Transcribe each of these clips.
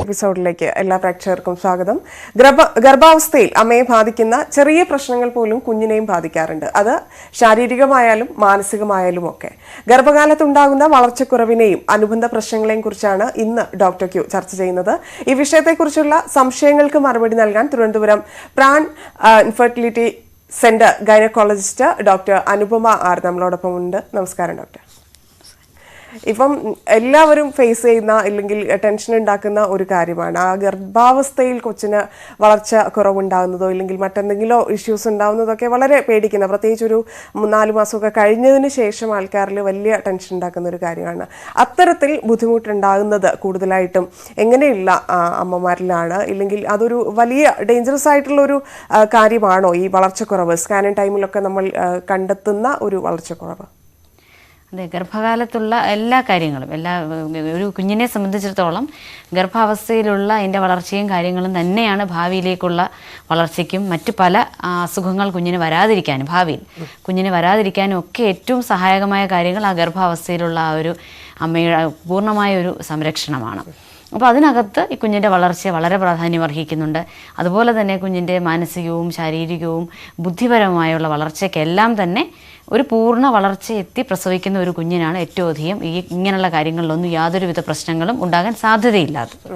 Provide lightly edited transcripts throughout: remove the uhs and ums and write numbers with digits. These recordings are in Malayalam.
എപ്പിസോഡിലേക്ക് എല്ലാ പ്രേക്ഷകർക്കും സ്വാഗതം. ഗർഭാവസ്ഥയിൽ അമ്മയെ ബാധിക്കുന്ന ചെറിയ പ്രശ്നങ്ങൾ പോലും കുഞ്ഞിനെയും ബാധിക്കാറുണ്ട്. അത് ശാരീരികമായാലും മാനസികമായാലും ഒക്കെ. ഗർഭകാലത്തുണ്ടാകുന്ന വളർച്ചക്കുറവിനെയും അനുബന്ധ പ്രശ്നങ്ങളെയും കുറിച്ചാണ് ഇന്ന് ഡോക്ടർ ക്യൂ ചർച്ച ചെയ്യുന്നത്. ഈ വിഷയത്തെക്കുറിച്ചുള്ള സംശയങ്ങൾക്ക് മറുപടി നൽകാൻ Thiruvananthapuram Pran infertility centre gynaecologist doctor Anupama R നമ്മളോടൊപ്പം ഉണ്ട്. നമസ്കാരം ഡോക്ടർ. ഇപ്പം എല്ലാവരും ഫേസ് ചെയ്യുന്ന അല്ലെങ്കിൽ ടെൻഷൻ ഉണ്ടാക്കുന്ന ഒരു കാര്യമാണ് ആ ഗർഭാവസ്ഥയിൽ കൊച്ചിന് വളർച്ച കുറവുണ്ടാകുന്നതോ ഇല്ലെങ്കിൽ മറ്റെന്തെങ്കിലോ ഇഷ്യൂസ് ഉണ്ടാകുന്നതൊക്കെ വളരെ പേടിക്കുന്ന, പ്രത്യേകിച്ച് ഒരു 4 മാസമൊക്കെ കഴിഞ്ഞതിന് ശേഷം ആൾക്കാരിൽ വലിയ ടെൻഷൻ ഉണ്ടാക്കുന്ന ഒരു കാര്യമാണ്. അത്തരത്തിൽ ബുദ്ധിമുട്ടുണ്ടാകുന്നത് കൂടുതലായിട്ടും എങ്ങനെയുള്ള അമ്മമാരിലാണ്, ഇല്ലെങ്കിൽ അതൊരു വലിയ ഡേഞ്ചറസ് ആയിട്ടുള്ള ഒരു കാര്യമാണോ ഈ വളർച്ചക്കുറവ്? സ്കാനിങ് ടൈമിലൊക്കെ നമ്മൾ കണ്ടെത്തുന്ന ഒരു വളർച്ചക്കുറവ്. അതെ, ഗർഭകാലത്തുള്ള എല്ലാ കാര്യങ്ങളും ഒരു കുഞ്ഞിനെ സംബന്ധിച്ചിടത്തോളം ഗർഭാവസ്ഥയിലുള്ള അതിൻ്റെ വളർച്ചയും കാര്യങ്ങളും തന്നെയാണ് ഭാവിയിലേക്കുള്ള വളർച്ചയ്ക്കും മറ്റു പല അസുഖങ്ങൾ കുഞ്ഞിന് വരാതിരിക്കാനും ഭാവിയിൽ കുഞ്ഞിന് വരാതിരിക്കാനും ഒക്കെ ഏറ്റവും സഹായകമായ കാര്യങ്ങൾ ആ ഗർഭാവസ്ഥയിലുള്ള ആ ഒരു അമ്മയുടെ പൂർണ്ണമായ ഒരു സംരക്ഷണമാണ്. അപ്പോൾ അതിനകത്ത് ഈ കുഞ്ഞിൻ്റെ വളർച്ച വളരെ പ്രാധാന്യം അർഹിക്കുന്നുണ്ട്. അതുപോലെ തന്നെ കുഞ്ഞിൻ്റെ മാനസികവും ശാരീരികവും ബുദ്ധിപരമായുള്ള വളർച്ചയ്ക്കെല്ലാം തന്നെ ഒരു പൂർണ്ണ വളർച്ച എത്തി പ്രസവിക്കുന്ന ഒരു കുഞ്ഞിനാണ് ഏറ്റവും അധികം ഇങ്ങനെയുള്ള കാര്യങ്ങളിലൊന്നും യാതൊരുവിധ പ്രശ്നങ്ങളും ഉണ്ടാകാൻ സാധ്യതയില്ലാത്തത്.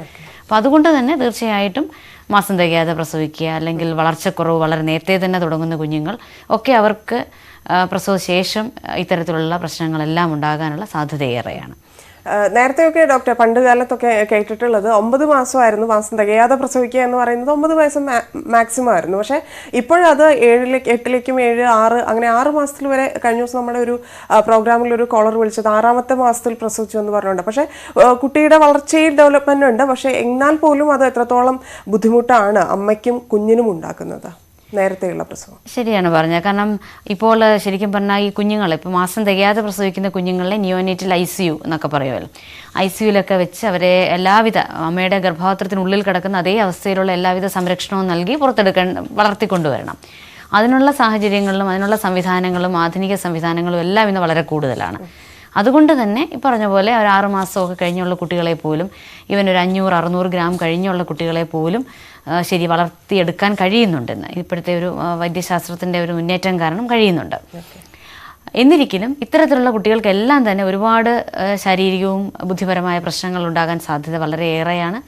അപ്പോൾ അതുകൊണ്ട് തന്നെ തീർച്ചയായിട്ടും മാസം തികയാതെ പ്രസവിക്കുക അല്ലെങ്കിൽ വളർച്ചക്കുറവ് വളരെ നേരത്തെ തന്നെ തുടങ്ങുന്ന കുഞ്ഞുങ്ങൾ ഒക്കെ അവർക്ക് പ്രസവശേഷം ഇത്തരത്തിലുള്ള പ്രശ്നങ്ങളെല്ലാം ഉണ്ടാകാനുള്ള സാധ്യതയേറെയാണ്. നേരത്തെയൊക്കെ ഡോക്ടർ പണ്ട് കാലത്തൊക്കെ കേട്ടിട്ടുള്ളത് 9 മാസമായിരുന്നു മാസം തികയാതെ പ്രസവിക്കുക എന്ന് പറയുന്നത്. 9 മാസം മാക്സിമം ആയിരുന്നു. പക്ഷേ ഇപ്പോഴത് 8ലേക്കും 7, 6 അങ്ങനെ 6 മാസത്തിൽ വരെ. കഴിഞ്ഞ ദിവസം നമ്മുടെ ഒരു പ്രോഗ്രാമിൽ ഒരു കോളർ വിളിച്ചത് 6ാമത്തെ മാസത്തിൽ പ്രസവിച്ചു എന്ന് പറഞ്ഞുകൊണ്ട്. പക്ഷേ കുട്ടിയുടെ വളർച്ചയിൽ ഡെവലപ്മെന്റ് ഉണ്ട്. പക്ഷേ എന്നാൽ പോലും അത് എത്രത്തോളം ബുദ്ധിമുട്ടാണ് അമ്മയ്ക്കും കുഞ്ഞിനും ഉണ്ടാക്കുന്നത് നേരത്തെയുള്ള പ്രസവം? ശരിയാണ് പറഞ്ഞത്. കാരണം ഇപ്പോൾ ശരിക്കും പറഞ്ഞാൽ ഈ കുഞ്ഞുങ്ങൾ ഇപ്പോൾ മാസം തികയാതെ പ്രസവിക്കുന്ന കുഞ്ഞുങ്ങളെ നിയോനേറ്റൽ ICU എന്നൊക്കെ പറയുമല്ലോ, ICUലൊക്കെ വെച്ച് അവരെ എല്ലാവിധ അമ്മയുടെ ഗർഭപാത്രത്തിനുള്ളിൽ കിടക്കുന്ന അതേ അവസ്ഥയിലുള്ള എല്ലാവിധ സംരക്ഷണവും നൽകി വളർത്തിക്കൊണ്ടുവരണം. അതിനുള്ള സാഹചര്യങ്ങളിലും അതിനുള്ള സംവിധാനങ്ങളും ആധുനിക സംവിധാനങ്ങളും എല്ലാം ഇന്ന് വളരെ കൂടുതലാണ്. അതുകൊണ്ട് തന്നെ ഈ പറഞ്ഞ പോലെ ഒരു 6 മാസമൊക്കെ കഴിഞ്ഞുള്ള കുട്ടികളെ പോലും, ഇവൻ ഒരു 500-600 ഗ്രാം കഴിഞ്ഞുള്ള കുട്ടികളെ പോലും ശരി വളർത്തിയെടുക്കാൻ കഴിയുന്നുണ്ടെന്ന് ഇപ്പോഴത്തെ ഒരു വൈദ്യശാസ്ത്രത്തിൻ്റെ ഒരു മുന്നേറ്റം കാരണം കഴിയുന്നുണ്ട്. എന്നിരിക്കലും ഇത്തരത്തിലുള്ള കുട്ടികൾക്കെല്ലാം തന്നെ ഒരുപാട് ശാരീരികവും ബുദ്ധിപരമായ പ്രശ്നങ്ങൾ ഉണ്ടാകാൻ സാധ്യത വളരെ ഏറെയാണ്.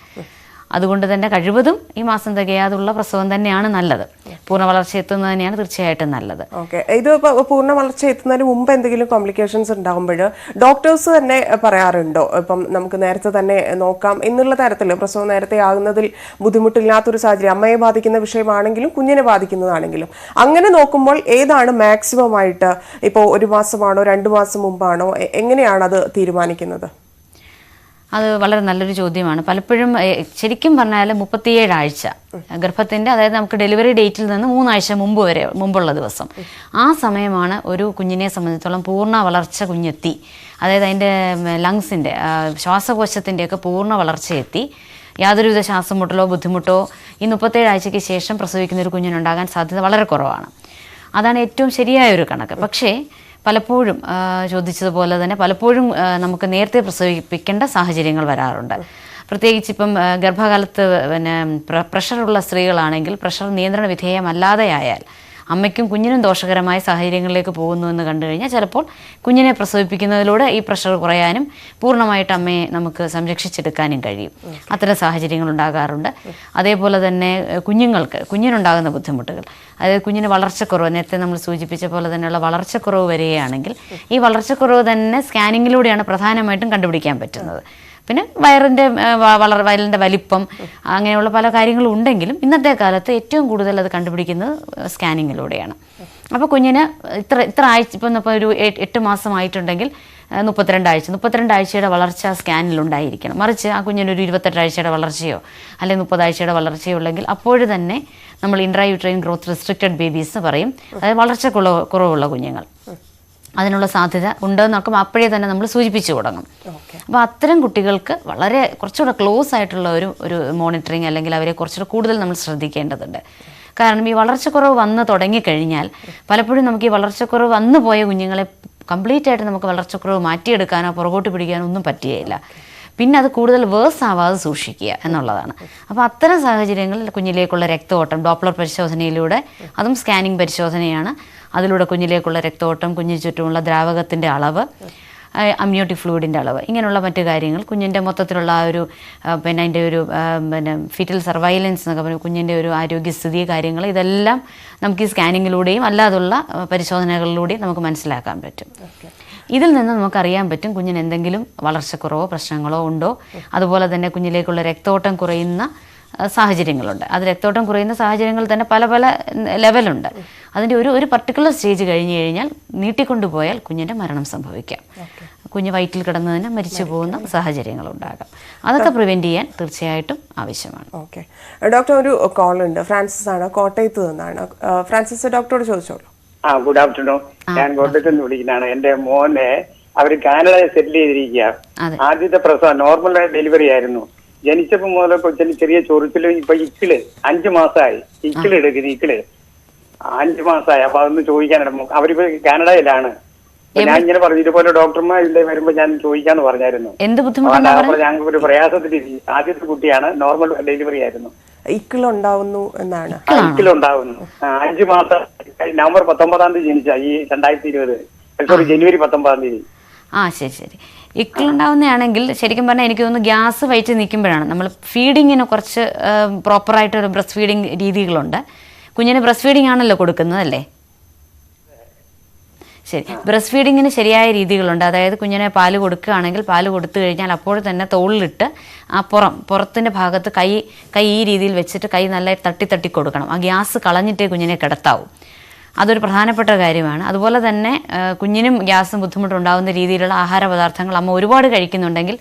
അതുകൊണ്ട് തന്നെ കഴിവതും ഈ മാസം തികയാതുള്ള പ്രസവം തന്നെയാണ് നല്ലത്. പൂർണ്ണ വളർച്ച എത്തുന്നത് തന്നെയാണ് തീർച്ചയായിട്ടും നല്ലത്. ഓക്കെ, ഇത് പൂർണ്ണ വളർച്ച എത്തുന്നതിന് മുമ്പ് എന്തെങ്കിലും കോംപ്ലിക്കേഷൻസ് ഉണ്ടാകുമ്പോൾ ഡോക്ടേഴ്സ് തന്നെ പറയാറുണ്ടോ ഇപ്പം നമുക്ക് നേരത്തെ തന്നെ നോക്കാം എന്നുള്ള തരത്തിൽ? പ്രസവം നേരത്തെ ആകുന്നതിൽ ബുദ്ധിമുട്ടില്ലാത്തൊരു സാഹചര്യം അമ്മയെ ബാധിക്കുന്ന വിഷയമാണെങ്കിലും കുഞ്ഞിനെ ബാധിക്കുന്നതാണെങ്കിലും അങ്ങനെ നോക്കുമ്പോൾ ഏതാണ് മാക്സിമം ആയിട്ട്? ഇപ്പോൾ 1 മാസമാണോ 2 മാസം മുമ്പാണോ? എങ്ങനെയാണ് അത് തീരുമാനിക്കുന്നത്? അത് വളരെ നല്ലൊരു ചോദ്യമാണ്. പലപ്പോഴും ശരിക്കും പറഞ്ഞാൽ 37 ആഴ്ച ഗർഭത്തിൻ്റെ, അതായത് നമുക്ക് ഡെലിവറി ഡേറ്റിൽ നിന്ന് 3 ആഴ്ച മുമ്പുള്ള ദിവസം, ആ സമയമാണ് ഒരു കുഞ്ഞിനെ സംബന്ധിച്ചിടത്തോളം പൂർണ്ണ വളർച്ച കുഞ്ഞെത്തി. അതായത് അതിൻ്റെ ലങ്സിൻ്റെ ശ്വാസകോശത്തിൻ്റെയൊക്കെ പൂർണ്ണ വളർച്ചയെത്തി യാതൊരുവിധ ശ്വാസം മുട്ടലോ ബുദ്ധിമുട്ടോ ഈ 37 ആഴ്ചയ്ക്ക് ശേഷം പ്രസവിക്കുന്ന ഒരു കുഞ്ഞിനുണ്ടാകാൻ സാധ്യത വളരെ കുറവാണ്. അതാണ് ഏറ്റവും ശരിയായ ഒരു കണക്ക്. പക്ഷേ പലപ്പോഴും ചോദിച്ചതുപോലെ തന്നെ പലപ്പോഴും നമുക്ക് നേരത്തെ പ്രസവിപ്പിക്കേണ്ട സാഹചര്യങ്ങൾ വരാറുണ്ട്. പ്രത്യേകിച്ച് ഇപ്പം ഗർഭകാലത്ത് പ്രഷറുള്ള സ്ത്രീകളാണെങ്കിൽ പ്രഷർ നിയന്ത്രണ വിധേയമല്ലാതെയായാൽ അമ്മയ്ക്കും കുഞ്ഞിനും ദോഷകരമായ സാഹചര്യങ്ങളിലേക്ക് പോകുന്നു എന്ന് കണ്ടു കഴിഞ്ഞാൽ ചിലപ്പോൾ കുഞ്ഞിനെ പ്രസവിപ്പിക്കുന്നതിലൂടെ ഈ പ്രഷർ കുറയാനും പൂർണ്ണമായിട്ട് അമ്മയെ നമുക്ക് സംരക്ഷിച്ചെടുക്കാനും കഴിയും. അത്തരം സാഹചര്യങ്ങൾ ഉണ്ടാകാറുണ്ട്. അതേപോലെ തന്നെ കുഞ്ഞിനുണ്ടാകുന്ന ബുദ്ധിമുട്ടുകൾ, അതായത് കുഞ്ഞിന് വളർച്ചക്കുറവ്, നേരത്തെ നമ്മൾ സൂചിപ്പിച്ച പോലെ തന്നെയുള്ള വളർച്ചക്കുറവ് വരികയാണെങ്കിൽ ഈ വളർച്ചക്കുറവ് തന്നെ സ്കാനിങ്ങിലൂടെയാണ് പ്രധാനമായിട്ടും കണ്ടുപിടിക്കാൻ പറ്റുന്നത്. പിന്നെ വയറിൻ്റെ വലിപ്പം, അങ്ങനെയുള്ള പല കാര്യങ്ങളും ഉണ്ടെങ്കിലും ഇന്നത്തെ കാലത്ത് ഏറ്റവും കൂടുതൽ അത് കണ്ടുപിടിക്കുന്നത് സ്കാനിങ്ങിലൂടെയാണ്. അപ്പോൾ കുഞ്ഞിന് ഇത്ര ആഴ്ച, ഇപ്പം ഒരു 8 മാസമായിട്ടുണ്ടെങ്കിൽ 32 ആഴ്ചയുടെ വളർച്ച സ്കാനിലുണ്ടായിരിക്കണം. മറിച്ച് ആ കുഞ്ഞിനൊരു 28 ആഴ്ചയുടെ വളർച്ചയോ അല്ലെങ്കിൽ 30 ആഴ്ചയുടെ വളർച്ചയോ ഉണ്ടെങ്കിൽ അപ്പോഴും തന്നെ നമ്മൾ ഇൻട്രായൂട്രൈൻ ഗ്രോത്ത് റെസ്ട്രിക്റ്റഡ് ബേബീസ് എന്ന് പറയും. അതായത് വളർച്ച കുറവുള്ള കുഞ്ഞുങ്ങൾ, അതിനുള്ള സാധ്യത ഉണ്ടെന്ന് നോക്കുമ്പോൾ അപ്പോഴേ തന്നെ നമ്മൾ സൂചിപ്പിച്ചു തുടങ്ങും. അപ്പോൾ അത്തരം കുട്ടികൾക്ക് വളരെ കുറച്ചുകൂടെ ക്ലോസ് ആയിട്ടുള്ള ഒരു മോണിറ്ററിങ് അല്ലെങ്കിൽ അവരെ കുറച്ചുകൂടെ കൂടുതൽ നമ്മൾ ശ്രദ്ധിക്കേണ്ടതുണ്ട്. കാരണം ഈ വളർച്ചക്കുറവ് വന്ന് തുടങ്ങിക്കഴിഞ്ഞാൽ പലപ്പോഴും നമുക്ക് ഈ വളർച്ചക്കുറവ് വന്നു പോയ കുഞ്ഞുങ്ങളെ കംപ്ലീറ്റ് ആയിട്ട് നമുക്ക് വളർച്ചക്കുറവ് മാറ്റിയെടുക്കാനോ പുറകോട്ട് പിടിക്കാനോ ഒന്നും പറ്റുകയില്ല. പിന്നെ അത് കൂടുതൽ വേഴ്സ് ആവാതെ സൂക്ഷിക്കുക എന്നുള്ളതാണ്. അപ്പോൾ അത്തരം സാഹചര്യങ്ങളിൽ കുഞ്ഞിലേക്കുള്ള രക്തഓട്ടം ഡോപ്ലർ പരിശോധനയിലൂടെ, അതും സ്കാനിങ് പരിശോധനയാണ്, അതിലൂടെ കുഞ്ഞിലേക്കുള്ള രക്തഓട്ടം, കുഞ്ഞിന് ചുറ്റുമുള്ള ദ്രാവകത്തിൻ്റെ അളവ്, അമ്നിയോട്ടിക് ഫ്ലൂയിഡിൻ്റെ അളവ്, ഇങ്ങനെയുള്ള മറ്റു കാര്യങ്ങൾ, കുഞ്ഞിൻ്റെ മൊത്തത്തിലുള്ള ആ ഒരു പിന്നെ അതിൻ്റെ ഒരു പിന്നെ ഫീറ്റൽ സർവൈലൻസ് എന്നൊക്കെ പറയും, കുഞ്ഞിൻ്റെ ഒരു ആരോഗ്യസ്ഥിതി കാര്യങ്ങൾ, ഇതെല്ലാം നമുക്ക് ഈ സ്കാനിങ്ങിലൂടെയും അല്ലാതുള്ള പരിശോധനകളിലൂടെയും നമുക്ക് മനസ്സിലാക്കാൻ പറ്റും. ഇതിൽ നിന്ന് നമുക്കറിയാൻ പറ്റും കുഞ്ഞിന് എന്തെങ്കിലും വളർച്ചക്കുറവോ പ്രശ്നങ്ങളോ ഉണ്ടോ. അതുപോലെ തന്നെ കുഞ്ഞിലേക്കുള്ള രക്തോട്ടം കുറയുന്ന സാഹചര്യങ്ങളുണ്ട്. അത് രക്തോട്ടം കുറയുന്ന സാഹചര്യങ്ങൾ തന്നെ പല പല ലെവലുണ്ട്. അതിൻ്റെ ഒരു പർട്ടിക്കുലർ സ്റ്റേജ് കഴിഞ്ഞ് കഴിഞ്ഞാൽ നീട്ടിക്കൊണ്ടുപോയാൽ കുഞ്ഞിൻ്റെ മരണം സംഭവിക്കാം. കുഞ്ഞ് വയറ്റിൽ കിടന്നതിന് മരിച്ചു പോകുന്ന സാഹചര്യങ്ങളുണ്ടാകാം. അതൊക്കെ പ്രിവെൻറ്റ് ചെയ്യാൻ തീർച്ചയായിട്ടും ആവശ്യമാണ്. ഓക്കെ ഡോക്ടർ, ഒരു കോൾ ഉണ്ട്. ഫ്രാൻസിസ് ആണ്, കോട്ടയത്ത് നിന്നാണ്. ഫ്രാൻസിസ്, ഡോക്ടറോട് ചോദിച്ചോളൂ. Good afternoon. ഞാൻ കോട്ടയത്ത് നിന്ന് വിളിക്കുന്നതാണ്. എന്റെ മോനെ അവര് കാനഡയിൽ സെറ്റിൽ ചെയ്തിരിക്കുക. ആദ്യത്തെ പ്രസവം നോർമൽ ഡെലിവറി ആയിരുന്നു. ജനിച്ചപ്പോ മുതൽ കൊച്ചിന് ചെറിയ ചൊറിച്ചിലും ഇപ്പൊ ഇക്കിള് 5 മാസമായി. ഇക്കിള് 5 മാസമായി. അപ്പൊ അതൊന്ന് ചോദിക്കാനാണ്. അവരിപ്പോ കാനഡയിലാണ്. ഞാൻ ഇങ്ങനെ പറഞ്ഞു, ഇതുപോലെ ഡോക്ടർമാർ ഇവിടെ വരുമ്പോ ഞാൻ ചോദിക്കാന്ന് പറഞ്ഞായിരുന്നു. ഞങ്ങൾക്ക് ഒരു പ്രയാസത്തിൽ ആദ്യത്തെ കുട്ടിയാണ്, നോർമൽ ഡെലിവറി ആയിരുന്നു. ഇക്കിളുണ്ടാവുന്നു എന്നാണ്. ഇക്കിളുണ്ടാവുന്നു 5 മാസം. നവംബർ 19 ജനിച്ച ഈ 2020 സോറി ജനുവരി 19. ശരി. ഇക്കിളുണ്ടാവുന്നതാണെങ്കിൽ ശരിക്കും പറഞ്ഞാൽ എനിക്ക് തോന്നുന്നു ഗ്യാസ് വയറ്റിൽ നിൽക്കുമ്പോഴാണ്. നമ്മൾ ഫീഡിങ്ങിന് കുറച്ച് പ്രോപ്പറായിട്ടൊരു ബ്രസ്റ്റ് ഫീഡിങ് രീതികളുണ്ട്. കുഞ്ഞിന് ബ്രസ്റ്റ് ഫീഡിങ് ആണല്ലോ കൊടുക്കുന്നത് അല്ലേ? ശരി, ബ്രസ്റ്റ് ഫീഡിങ്ങിന് ശരിയായ രീതികളുണ്ട്. അതായത് കുഞ്ഞിനെ പാല് കൊടുക്കുകയാണെങ്കിൽ പാല് കൊടുത്തു കഴിഞ്ഞാൽ അപ്പോൾ തന്നെ തോളിലിട്ട് ആ പുറത്തിൻ്റെ ഭാഗത്ത് കൈ ഈ രീതിയിൽ വെച്ചിട്ട് കൈ നല്ല തട്ടി കൊടുക്കണം. ആ ഗ്യാസ് കളഞ്ഞിട്ടേ കുഞ്ഞിനെ കിടത്താവൂ. അതൊരു പ്രധാനപ്പെട്ട കാര്യമാണ്. അതുപോലെ തന്നെ കുഞ്ഞിനും ഗ്യാസും ബുദ്ധിമുട്ടുണ്ടാകുന്ന രീതിയിലുള്ള ആഹാര പദാർത്ഥങ്ങൾ അമ്മ ഒരുപാട് കഴിക്കുന്നുണ്ടെങ്കിൽ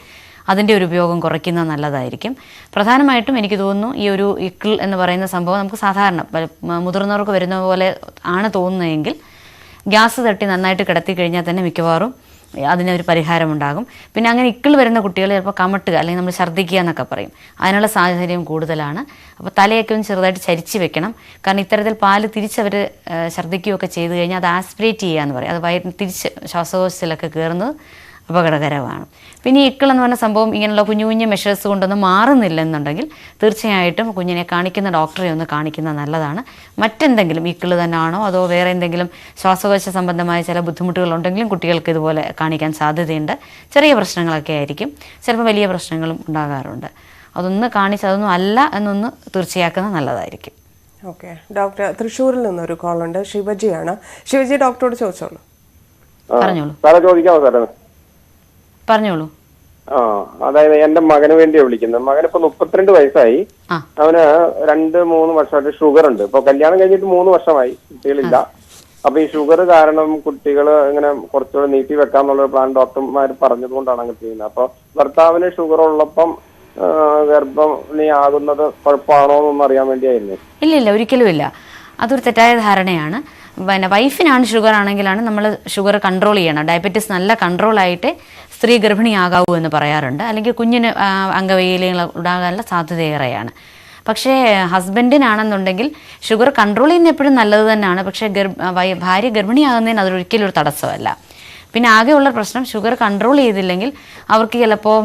അതിൻ്റെ ഒരു ഉപയോഗം കുറയ്ക്കുന്നത് നല്ലതായിരിക്കും. പ്രധാനമായിട്ടും എനിക്ക് തോന്നുന്നു ഈ ഒരു ഇക്കിൾ എന്ന് പറയുന്ന സംഭവം നമുക്ക് സാധാരണ മുതിർന്നവർക്ക് വരുന്ന പോലെ ആണ് തോന്നുന്നതെങ്കിൽ ഗ്യാസ് തട്ടി നന്നായിട്ട് കിടത്തി കഴിഞ്ഞാൽ തന്നെ മിക്കവാറും അതിനൊരു പരിഹാരമുണ്ടാകും. പിന്നെ അങ്ങനെ ഇക്കിൾ വരുന്ന കുട്ടികൾ ചിലപ്പോൾ കമട്ടുക അല്ലെങ്കിൽ നമ്മൾ ഛർദ്ദിക്കുക എന്നൊക്കെ പറയും. അതിനുള്ള സാഹചര്യം കൂടുതലാണ്. അപ്പോൾ തലയൊക്കെ ഒന്ന് ചെറുതായിട്ട് ചരിച്ച് വെക്കണം. കാരണം ഇത്തരത്തിൽ പാല് തിരിച്ചവർ ഛർദ്ദിക്കുകയൊക്കെ ചെയ്ത് കഴിഞ്ഞാൽ അത് ആസ്പിറേറ്റ് ചെയ്യുക എന്ന് പറയും. അത് വയറ്റിന് തിരിച്ച് ശ്വാസകോശത്തിലൊക്കെ കയറുന്നത് അപകടകരമാണ്. പിന്നെ ഈ ഇക്കിൾ എന്ന് പറഞ്ഞ സംഭവം ഇങ്ങനെയുള്ള കുഞ്ഞു കുഞ്ഞു മെഷേഴ്സ് കൊണ്ടൊന്നും മാറുന്നില്ലെന്നുണ്ടെങ്കിൽ തീർച്ചയായിട്ടും കുഞ്ഞിനെ കാണിക്കുന്ന ഡോക്ടറെ ഒന്ന് കാണിക്കുന്നത് നല്ലതാണ്. മറ്റെന്തെങ്കിലും ഇക്കിൾ തന്നെയാണോ അതോ വേറെ എന്തെങ്കിലും ശ്വാസകോശ സംബന്ധമായ ചില ബുദ്ധിമുട്ടുകളുണ്ടെങ്കിലും കുട്ടികൾക്ക് ഇതുപോലെ കാണിക്കാൻ സാധ്യതയുണ്ട്. ചെറിയ പ്രശ്നങ്ങളൊക്കെ ആയിരിക്കും, ചിലപ്പോൾ വലിയ പ്രശ്നങ്ങളും ഉണ്ടാകാറുണ്ട്. അതൊന്ന് കാണിച്ച് അതൊന്നും അല്ല എന്നൊന്ന് തീർച്ചയാക്കുന്നത് നല്ലതായിരിക്കും. ഓക്കെ ഡോക്ടർ, തൃശ്ശൂരിൽ നിന്നൊരു കോളുണ്ട്. ശിവജിയാണ്. ശിവജി, ഡോക്ടറോട് ചോദിച്ചോളൂ. പറഞ്ഞോളൂ. അതായത് എന്റെ മകന് വേണ്ടിയാ വിളിക്കുന്നത്. മകനിപ്പോ 32 വയസ്സായി. അവന് 2-3 വർഷമായിട്ട് ഷുഗർ ഉണ്ട്. ഇപ്പൊ കല്യാണം കഴിഞ്ഞിട്ട് 3 വർഷമായി, കുട്ടികളില്ല. അപ്പൊ ഈ ഷുഗർ കാരണം കുട്ടികൾ ഇങ്ങനെ കുറച്ചുകൂടെ നീട്ടി വെക്കാന്നുള്ള പ്ലാൻ ഡോക്ടർമാർ പറഞ്ഞതുകൊണ്ടാണ് അങ്ങനെ ചെയ്യുന്നത്. അപ്പൊ ഭർത്താവിന് ഷുഗർ ഉള്ളപ്പം ഗർഭിണി ആകുന്നത് കുഴപ്പമാണോ എന്നൊന്നും അറിയാൻ വേണ്ടിയായിരുന്നു. ഇല്ല, ഒരിക്കലും ഇല്ല. അതൊരു തെറ്റായ ധാരണയാണ്. പിന്നെ വൈഫിനാണ് ഷുഗർ ആണെങ്കിലാണ് നമ്മൾ ഷുഗർ കൺട്രോൾ ചെയ്യണം. ഡയബറ്റീസ് നല്ല കൺട്രോളായിട്ട് സ്ത്രീ ഗർഭിണിയാകാവൂ എന്ന് പറയാറുണ്ട്. അല്ലെങ്കിൽ കുഞ്ഞിന് അംഗവൈകല്യങ്ങൾ ഉണ്ടാകാനുള്ള സാധ്യത ഏറെയാണ്. പക്ഷേ ഹസ്ബൻഡിനാണെന്നുണ്ടെങ്കിൽ ഷുഗർ കൺട്രോൾ ചെയ്യുന്ന എപ്പോഴും നല്ലത് തന്നെയാണ്. പക്ഷേ ഭാര്യ ഗർഭിണിയാകുന്നതിന് അതൊരിക്കലും ഒരു തടസ്സമല്ല. പിന്നെ ആകെയുള്ള പ്രശ്നം ഷുഗർ കൺട്രോൾ ചെയ്തില്ലെങ്കിൽ അവർക്ക് ചിലപ്പോൾ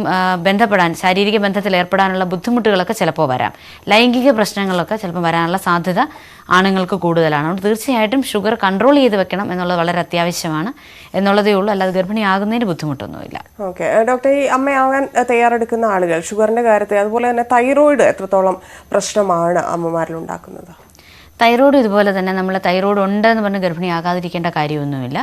ബന്ധപ്പെടാൻ, ശാരീരിക ബന്ധത്തിൽ ഏർപ്പെടാനുള്ള ബുദ്ധിമുട്ടുകളൊക്കെ ചിലപ്പോൾ വരാം. ലൈംഗിക പ്രശ്നങ്ങളൊക്കെ ചിലപ്പോൾ വരാനുള്ള സാധ്യത ആണുങ്ങൾക്ക് കൂടുതലാണ്. അതുകൊണ്ട് തീർച്ചയായിട്ടും ഷുഗർ കൺട്രോൾ ചെയ്ത് വെക്കണം എന്നുള്ളത് വളരെ അത്യാവശ്യമാണ് എന്നുള്ളതേ ഉള്ളൂ. അല്ലാതെ ഗർഭിണിയാകുന്നതിന് ബുദ്ധിമുട്ടൊന്നുമില്ല. ഓക്കെ ഡോക്ടർ, ഈ അമ്മയാകാൻ തയ്യാറെടുക്കുന്ന ആളുകൾ ഷുഗറിന്റെ കാര്യത്തിൽ, അതുപോലെ തന്നെ തൈറോയിഡ് എത്രത്തോളം പ്രശ്നമാണ് അമ്മമാരിൽ ഉണ്ടാക്കുന്നത്? തൈറോയ്ഡ് ഇതുപോലെ തന്നെ നമ്മൾ തൈറോയ്ഡ് ഉണ്ടെന്ന് പറഞ്ഞ് ഗർഭിണിയാകാതിരിക്കേണ്ട കാര്യമൊന്നുമില്ല.